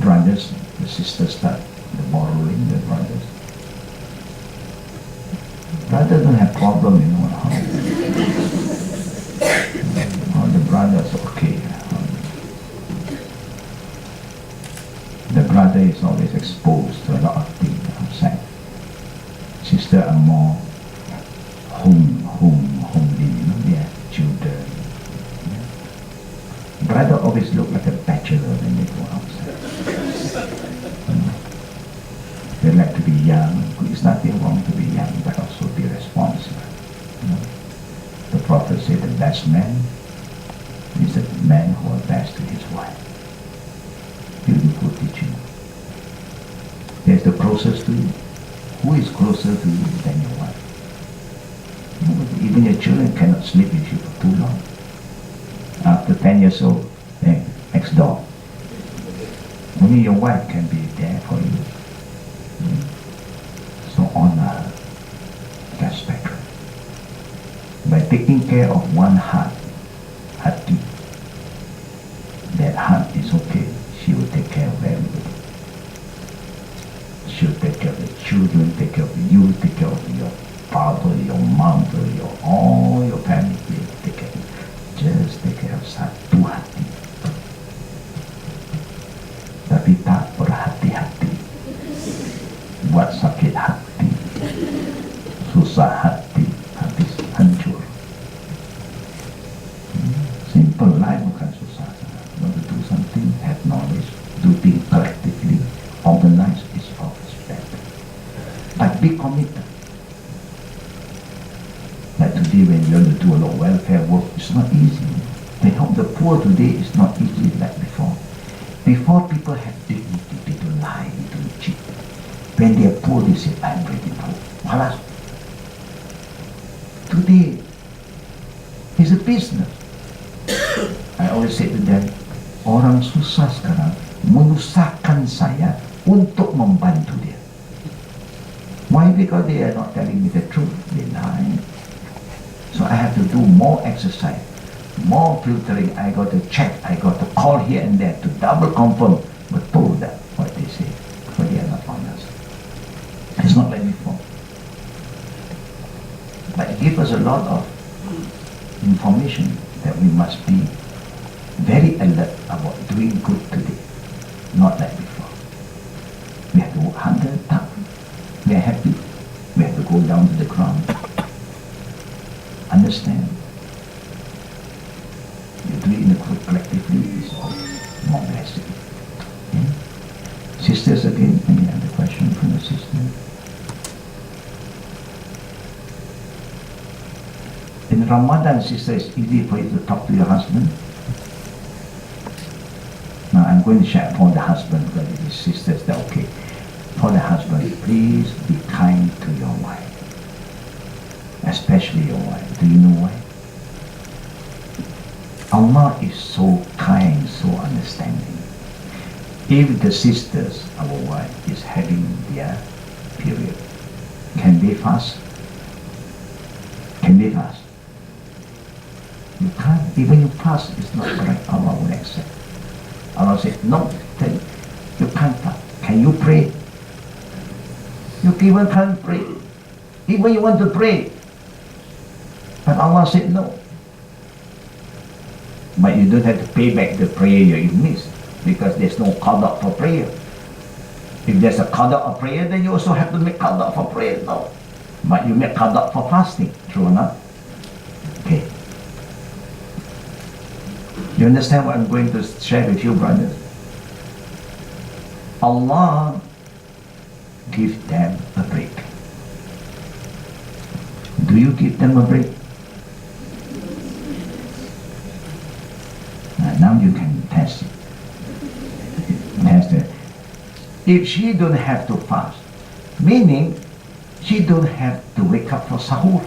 Brothers, the sisters start the borrowing, the brothers. Brothers don't have problem, you know how. All the brothers, okay. The brother is always exposed to a lot of things outside. Sister are more homely, you know, they have children. Yeah. Brother always look like a bachelor when they go outside. They like to be young. It's nothing wrong to be young, but also be responsible. You know? The Prophet said the best man is the man who is best to his wife. Beautiful teaching. There's the closest to you. Who is closer to you than your wife? Even your children cannot sleep with you for too long. After 10 years old, next door. Only your wife can be there for you. So honor her, respect her. By taking care of one heart, hati, that heart is okay, she will take care of everybody. She will take care of the children, take care of you, take care of your father, your mother, all your family, take care of you. Just take care of satu hati. Tapi tak berhati-hati. Buat sakit hati, susah hati, habis hancur. Simple life bukan susah. Want to do something, have knowledge, do things collectively, organize is always better. But be committed. Like today when you want to do a lot of welfare work, it's not easy. To help the poor today is not easy like before. Before people have dignity, they don't lie, they don't cheat. When they are poor, they say, I'm very poor. Malas. Today, it's a business. I always say to them, orang susah sekarang menyusahkan saya untuk membantu dia. Why? Because they are not telling me the truth. They lie. So I have to do more exercise, more filtering. I got to check, I got to call here and there to double confirm. Betul that what they say, but they are not honest. It's not like before. But it gives us a lot of information that we must be very alert about doing good today, not like before. We have to work harder, tough. We are happy. We have to go down to the ground. Understand? You do it in the collectively, it's all more blessing. Okay? Sisters again, any other question from the sister? In Ramadan, sister, it's easy for you to talk to your husband. Now I'm going to share for the husband, because it is sisters, that okay. For the husband, please be kind to your wife. Especially your wife. Do you know why? Allah is so kind, so understanding. If the sisters, our wife, is having their period, can they fast? Can they fast? You can't. Even you fast, it's not correct. Allah will accept. Allah said, no, you can't fast. Can you pray? You even can't pray. Even you want to pray. But Allah said no. But you don't have to pay back the prayer you missed, because there's no qada for prayer. If there's a qada of prayer, then you also have to make qada for prayer. No. But you make qada for fasting. True or not? Okay. You understand what I'm going to share with you, brothers? Allah give them a break. Do you give them a break? Now you can test it. Test it. If she don't have to fast, meaning she don't have to wake up for sahur.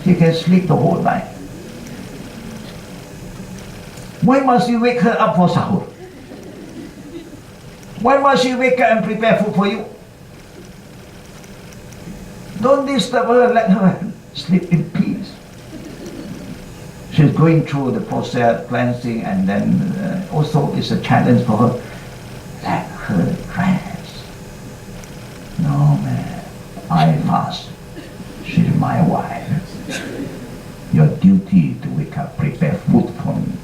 She can sleep the whole night. Why must you wake her up for sahur? Why must she wake up and prepare food for you? Don't disturb her, let her sleep in peace. She's going through the process, cleansing, and then also it's a challenge for her. Let her rest. No, man, I fast. She's my wife. Your duty to wake up, prepare food for me.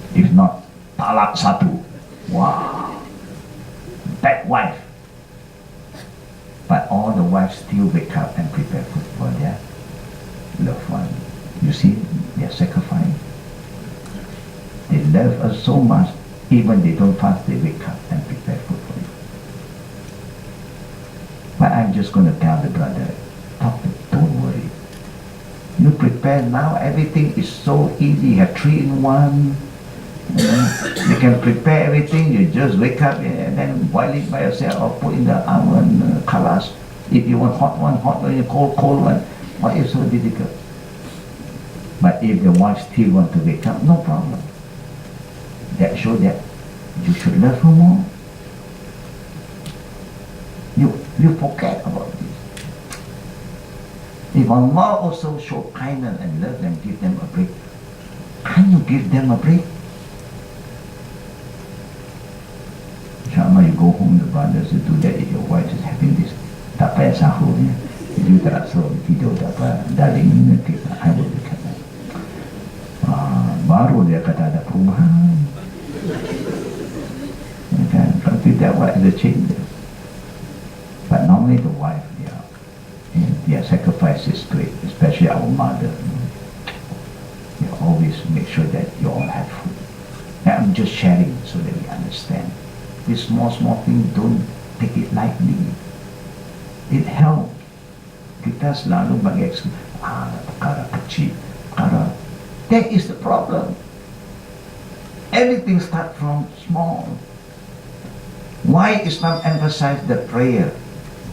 If not, talak satu. Wow. Bad wife. But all the wives still wake up and prepare food for their loved one. You see, they are sacrificing. They love us so much, even they don't fast, they wake up and prepare food for you. But I'm just going to tell the brother, don't worry. You prepare now, everything is so easy. You have 3-in-1. You can prepare everything, you just wake up and then boil it by yourself or put in the oven, kalas. If you want hot one, cold one. Why is so difficult? But if the wife still want to wake up, no problem. That shows that you should love her more. You forget about this. If Allah also show kindness and love them, give them a break, can you give them a break? Inshallah, you go home, the brothers do that if your wife is having this. Tak payah sahur ni. You tak suruh tidur, tak apa. Darling, I will wake up. Baru dia kata ada perubahan. Kan? Kalau tidak, what is the change? But normally the wife, their sacrifice is great, especially our mother. You always make sure that you all have food. And I'm just sharing so that we understand. This small thing, don't take it lightly. It helps. Kita selalu bagi excuse, perkara kecil, perkara. That is the problem. Everything starts from small. Why Islam emphasize the prayer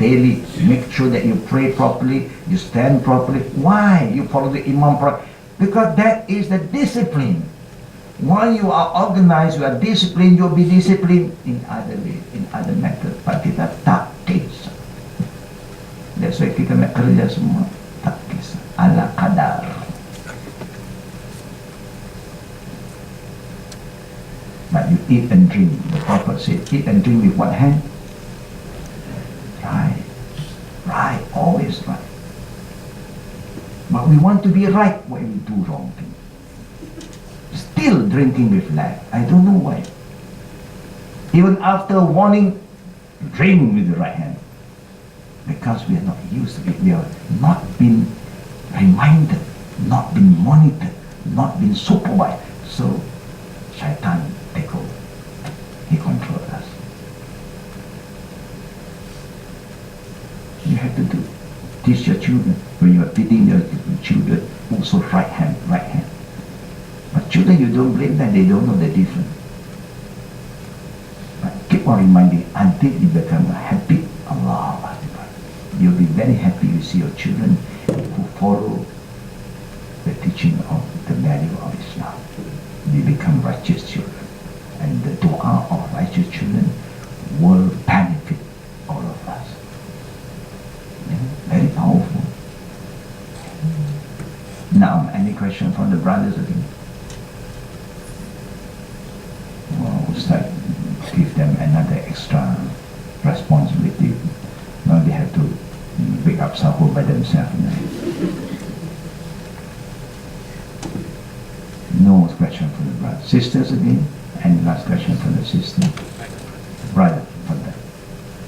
daily? Make sure that you pray properly, you stand properly. Why? You follow the Imam properly. Because that is the discipline. While you are organized, you are disciplined, you'll be disciplined in other ways, in other methods. But kita tak kisah. That's why kita nak kerja semua tak kisah. Ala qadar. But you eat and drink. The Prophet said, eat and drink with what hand? Right. Right. Always right. But we want to be right when we do wrong things. Still drinking with left. I don't know why. Even after warning, drink with the right hand. Because we are not used to it. We are not been reminded, not been monitored, not been supervised. So, shaitan take over. He controls us. You have to do. Teach your children. When you are feeding your children, also right hand, right hand. But children, you don't blame them, they don't know the difference. But keep on reminding until you become a habit. Allah Akbar. You'll be very happy you see your children who follow the teaching of the value of Islam. They become righteous children. And the dua of righteous children will benefit all of us. Very powerful. Now, any question from the brothers again? We'll start, give them another extra responsibility. Now they have to wake up sahur by themselves. No question from the brothers. Sisters again? And last question from the sister. Brother, from that.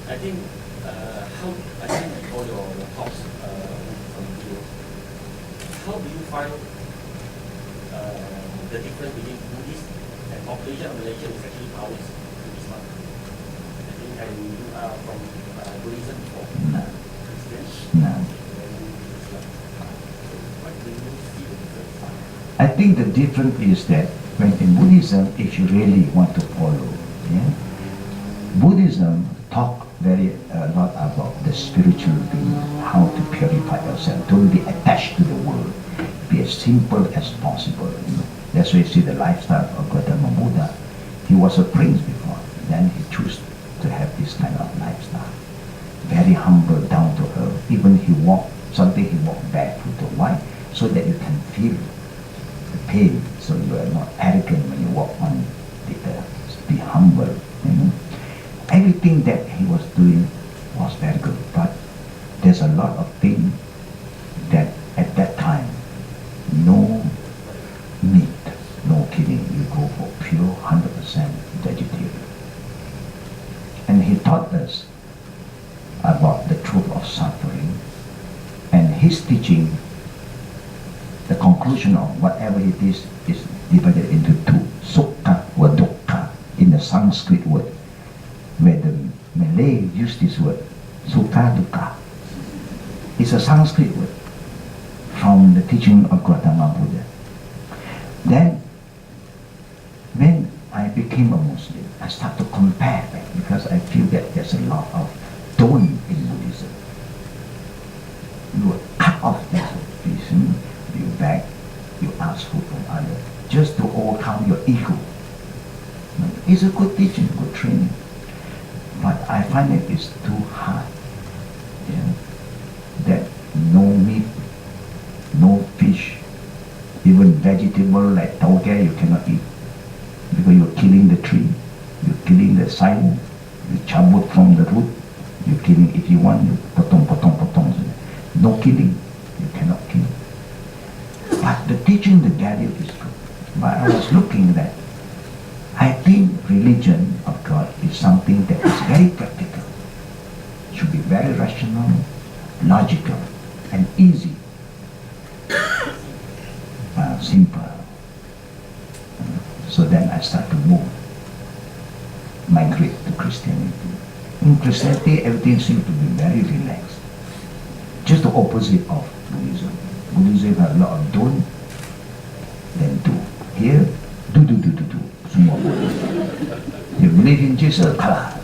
I think all your talks from you. How do you find the difference between Buddhist and population of Malaysia is actually ours to Islam. I think you are from Buddhism before. No. Christian. No. And Islam. So what do you see the difference? I think the difference is that when in Buddhism, if you really want to follow, yeah, Buddhism talk very a lot about the spiritual being, how to purify yourself, don't be attached to the world, be as simple as possible. You know. That's why you see the lifestyle of Gautama Buddha. He was a prince before, then he chose to have this kind of lifestyle. Very humble, down to earth. Even he walked, something he walked barefoot. Why? So that you can feel the pain, so you are not arrogant when you walk on the earth. Be humble. You know. Everything that he was doing was very good, but there's a lot of things that at that time, no meat, no killing. You go for pure 100% vegetarian. And he taught us about the truth of suffering, and his teaching, the conclusion of whatever it is divided into two, sukha or dukkha, in the Sanskrit word, where the Malay use this word, sukha dukkha. It's a Sanskrit word from the teaching of Gautama Buddha. Then, when I became a Muslim, I start to compare that because I feel that there's a lot of don't in Buddhism. You are cut off this vision, you beg, you ask food from others, just to overcome your ego. It's a good teaching, good training. But I find it is too hard. Yeah? That no meat, no fish, even vegetable like tauge you cannot eat. Because you're killing the tree, you're killing the silo, you chabut from the root, you're killing, if you want, you potong. No killing, you cannot kill. But the teaching, the value is good. But I was looking that I think religion of God is something that is very practical. Should be very rational, logical, and easy. Simple. So then I start to move, migrate to Christianity. In Christianity, everything seems to be very relaxed. Just the opposite of Buddhism. Buddhism has a lot of don't, then do. Here, do. Semua boleh. You believe in Jesus, kalah.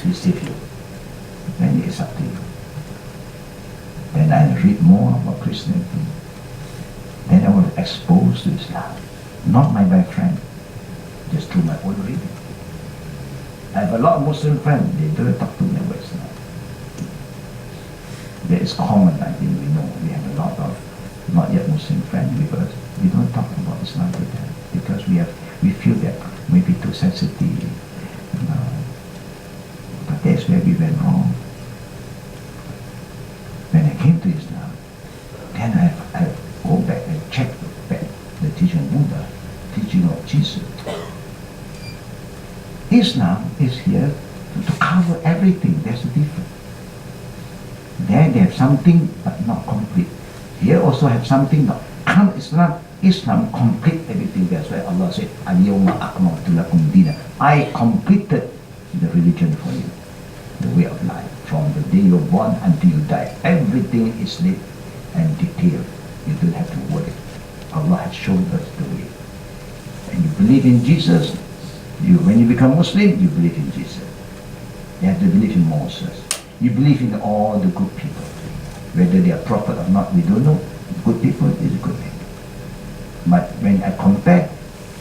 He save you. Then it's up to you. Then I read more about Christianity. Then I was exposed to Islam. Not my best friend, just through my own reading. I have a lot of Muslim friends, they don't talk to me about Islam. That is common, I think we know. We have a lot of not yet Muslim friends with us. We don't talk about Islam with them because we feel that maybe too sensitive. But that's where we went wrong. When I came to Islam, then I go back and check back the teaching of Buddha, teaching of Jesus. Islam is here to cover everything. There's a difference. There they have something but not complete. Here also have something not. Islam complete everything. That's why Allah said, Al-Yawma akmaltu lakum dina. I completed the religion for you, the way of life. From the day you're born until you die, everything is lit and detailed. You don't have to worry. Allah has shown us the way. And you believe in Jesus. When you become Muslim, you believe in Jesus. You have to believe in Moses. You believe in all the good people. Whether they are prophet or not, we don't know. Good people is good people. But when I compare,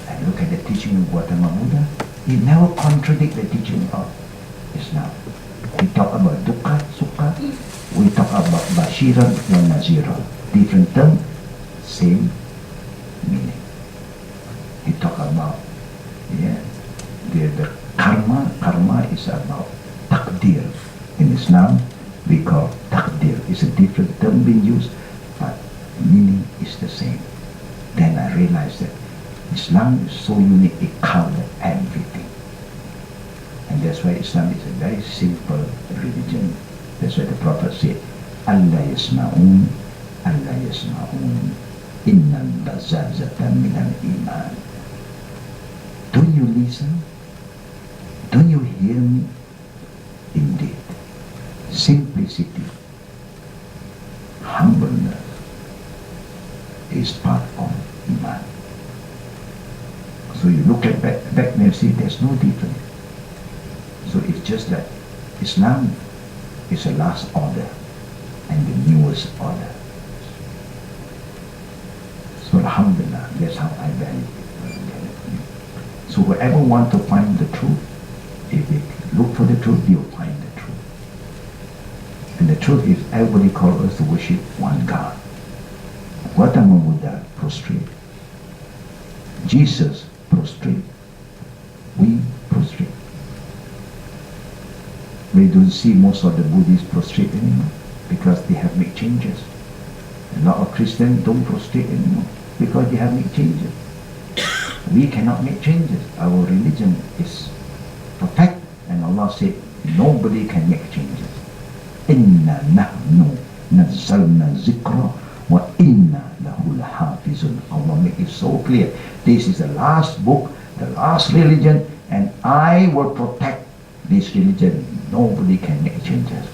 I look at the teaching of Gautama Buddha, it never contradicts the teaching of Islam. We talk about dukkha, sukha. We talk about bashiran and naziran. Different term, same meaning. We talk about the karma. Karma is about takdir. In Islam, we call takdir. It's a different term being used, but meaning is the same. Then I realized that Islam is so unique, it covers everything. And that's why Islam is a very simple religion. That's why the Prophet said, Allah yasma'un, Innal lazazata minal iman. Don't you listen? Don't you hear me? Indeed, simplicity, humbleness is part of iman. So you look at back and you see there's no difference. So it's just that Islam is the last order and the newest order. So alhamdulillah, that's how I value it. So whoever want to find the truth, if they look for the truth, you'll find the truth. And the truth is everybody calls us to worship one God. Gautama Buddha prostrate. Jesus prostrate. We prostrate. We don't see most of the Buddhists prostrate anymore because they have made changes. A lot of Christians don't prostrate anymore because they have made changes. We cannot make changes. Our religion is perfect, and Allah said nobody can make changes. Inna nahnu nazzalna zikra wa inna lahu lahafizun. Allah make it so clear. This is the last book, the last religion, and I will protect this religion. Nobody can make changes.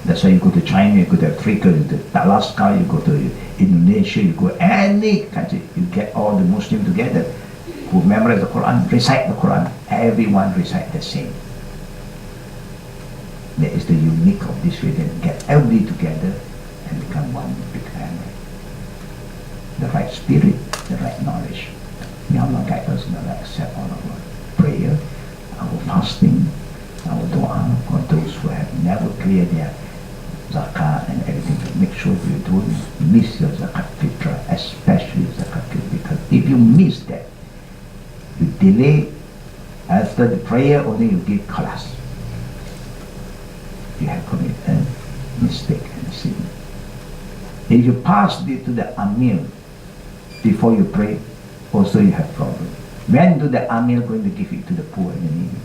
That's why you go to China, you go to Africa, you go to Alaska, you go to Indonesia, you go any country, you get all the Muslims together who memorize the Quran, recite the Quran. Everyone recite the same. That is the unique of this religion. Get everybody together and become one big family. The right spirit, the right knowledge. May Allah guide us and Allah accept all of our prayer, our fasting, our dua for those who have never cleared their zakat and everything. Make sure you don't miss your zakat fitrah, especially zakat fitrah, because if you miss that, you delay after the prayer, only you give khalas. You have committed a mistake and sin. If you pass it to the Amir before you pray, also you have problem. When do the Amir going to give it to the poor and the needy?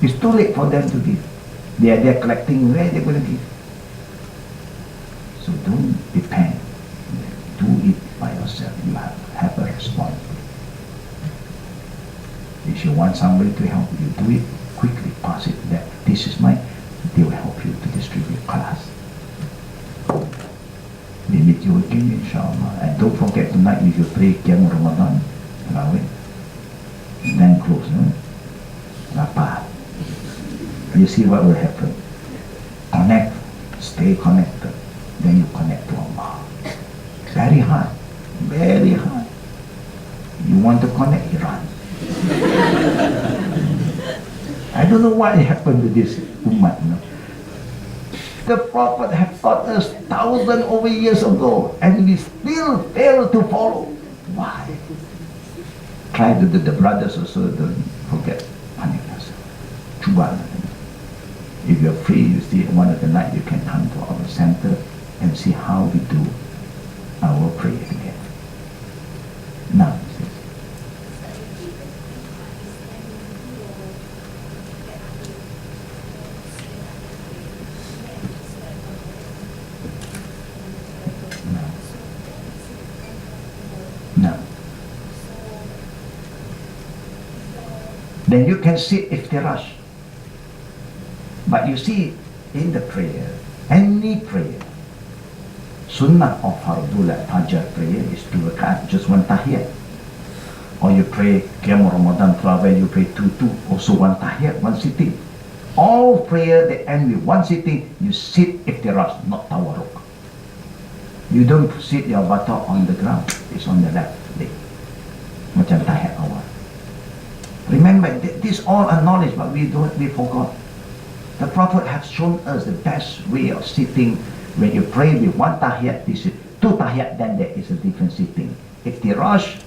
It's too late for them to give. They are collecting, where they're going to give. So don't depend. Do it by yourself. You have a responsibility. If you want somebody to help you, do it quickly. Pass it that this is mine. They will help you to distribute class. We meet you again, inshallah. And don't forget tonight if you pray Bicara Ramadhan, then close, no? Rapat. You see what will happen. Connect, stay connected. Then you connect to Allah. Very hard, very hard. You want to connect, you run. I don't know what happened to this ummah. No? The Prophet have taught us 1,000 over years ago, and we still fail to follow. Why? Try to do the brothers also, don't forget. Cuba. If you're free, you see one of the night, you can come to our center and see how we do our prayer together. Now, then you can sit iftirash. But you see, in the prayer, any prayer, sunnah of fardul fajr prayer is 2 rakat, just 1 tahiyat. Or you pray Qiyam Ramadan travel, you pray 2, also 1 tahiyat, 1 sitting. All prayer that end with 1 sitting, you sit iftirash, not tawarruk. You don't sit your buttock on the ground, it's on the left leg. Macam tahiyat awal. Remember, this all are knowledge, but we forgot. The Prophet has shown us the best way of sitting. When you pray with 1 tahiyat, this is 2 tahiyat, then there is a different sitting. Iftirash,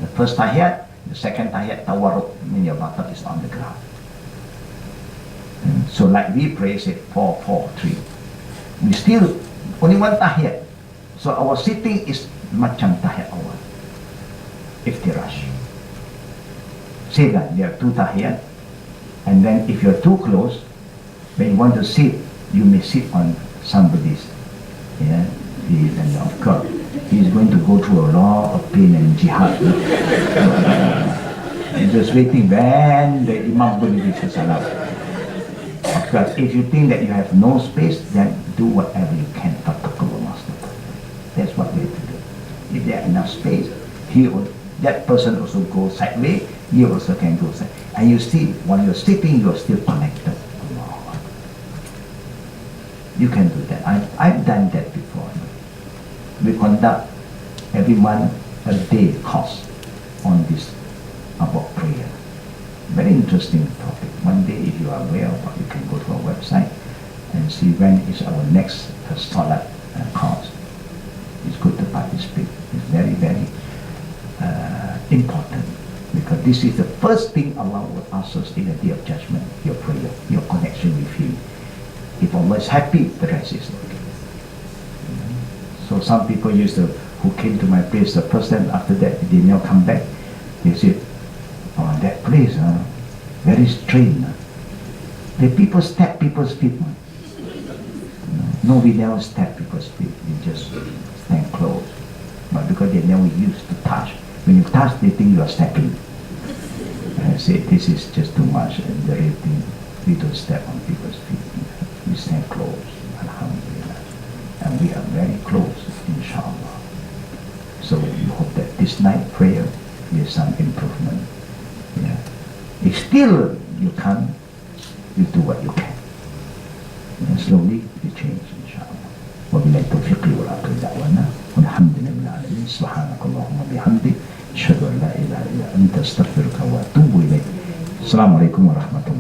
the first tahiyat, the second tahiyat, tawarruk, meaning your buttock is on the ground. So like we pray, say 4, 4, 3. We still, only 1 tahiyat. So our sitting is macam tahiyat awal. Iftirash. Say that there are 2 tahiyat, and then if you're too close, when you want to sit, you may sit on somebody's Yeah, and of course, he's going to go through a lot of pain and jihad. He's just waiting when the Imam going to reach salam. Of course, if you think that you have no space, then do whatever you can. That's what we have to do. If there is enough space, that person also goes sideways, you also can go sideways. And you see, while you're sitting, you're still connected. You can do that. I've done that before. We conduct every month a day course on this about prayer. Very interesting topic. One day, if you are aware of it, you can go to our website and see when is our next Salat course. It's good to participate. It's very, very important, because this is the first thing Allah will ask us in the day of judgment, your prayer, your connection with Him. If Allah is happy, the rest is okay. So some people who came to my place the first time, after that they now come back, they say, oh, that place, very strange. The people step people's feet. No, we never step people's feet. We just stand close. But because they never used to touch. When you touch, they think you are stepping. And I say, this is just too much. And the real thing, we don't step on people's feet. We stand close, alhamdulillah. And we are very close, inshallah. So we hope that this night prayer is some improvement. Yeah. If still you can't, you do what you can. And slowly you change, inshallah. وبالله التوفيق والعقل دعوانا والحمد لله رب العالمين سبحانك اللهم وبحمدك أشهد أن لا إله إلا أنت أستغفرك وأتوب إليك. السلام عليكم ورحمة الله.